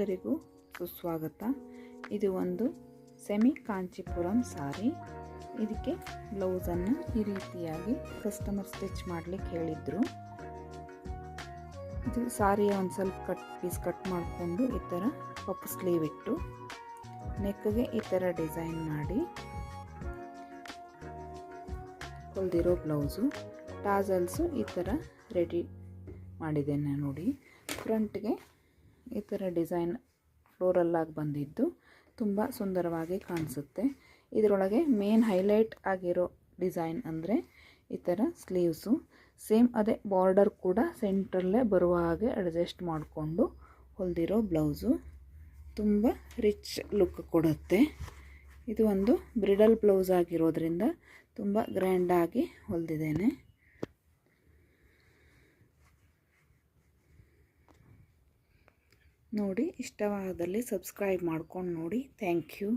ಎಲ್ಲರಿಗೂ ಸುಸ್ವಾಗತ. ಇದು ಒಂದು ಸೆಮಿ ಕಾಂಚೀಪುರಂ ಸಾರಿ. ಇದಕ್ಕೆ ಬ್ಲೌಸನ್ನು ಈ ರೀತಿಯಾಗಿ ಕಸ್ಟಮರ್ ಸ್ಟಿಚ್ ಮಾಡಲಿಕ್ಕೆ ಹೇಳಿದ್ರು. ಇದು ಸಾರಿಯ ಒಂದು ಸ್ವಲ್ಪ ಪೀಸ್ ಕಟ್ ಮಾಡಿಕೊಂಡು ಈ ಥರ ಪಫ್ ಸ್ಲೀವ್ ಇಟ್ಟು ನೆಕ್ಗೆ ಈ ಥರ ಡಿಸೈನ್ ಮಾಡಿ ಹೊಲ್ದಿರೋ ಬ್ಲೌಸು. ಟಾಸಲ್ಸು ಈ ಥರ ರೆಡಿ ಮಾಡಿದ್ದೇನೆ ನೋಡಿ. ಫ್ರಂಟ್ಗೆ ಈ ಥರ ಡಿಸೈನ್ ಫ್ಲೋರಲ್ಲಾಗಿ ಬಂದಿದ್ದು ತುಂಬ ಸುಂದರವಾಗಿ ಕಾಣಿಸುತ್ತೆ. ಇದರೊಳಗೆ ಮೇನ್ ಹೈಲೈಟ್ ಆಗಿರೋ ಡಿಸೈನ್ ಅಂದರೆ ಈ ಥರ ಸ್ಲೀವ್ಸು. ಸೇಮ್ ಅದೇ ಬಾರ್ಡರ್ ಕೂಡ ಸೆಂಟ್ರಲ್ಲೇ ಬರುವ ಹಾಗೆ ಅಡ್ಜಸ್ಟ್ ಮಾಡಿಕೊಂಡು ಹೊಲ್ದಿರೋ ಬ್ಲೌಸು. ತುಂಬ ರಿಚ್ ಲುಕ್ ಕೊಡುತ್ತೆ. ಇದು ಒಂದು ಬ್ರಿಡಲ್ ಬ್ಲೌಸ್ ಆಗಿರೋದ್ರಿಂದ ತುಂಬ ಗ್ರ್ಯಾಂಡಾಗಿ ಹೊಲ್ದಿದ್ದೇನೆ. ನೋಡಿ, ಇಷ್ಟವಾದಲ್ಲಿ ಸಬ್ಸ್ಕ್ರೈಬ್ ಮಾಡ್ಕೊಂಡು ನೋಡಿ. Thank you.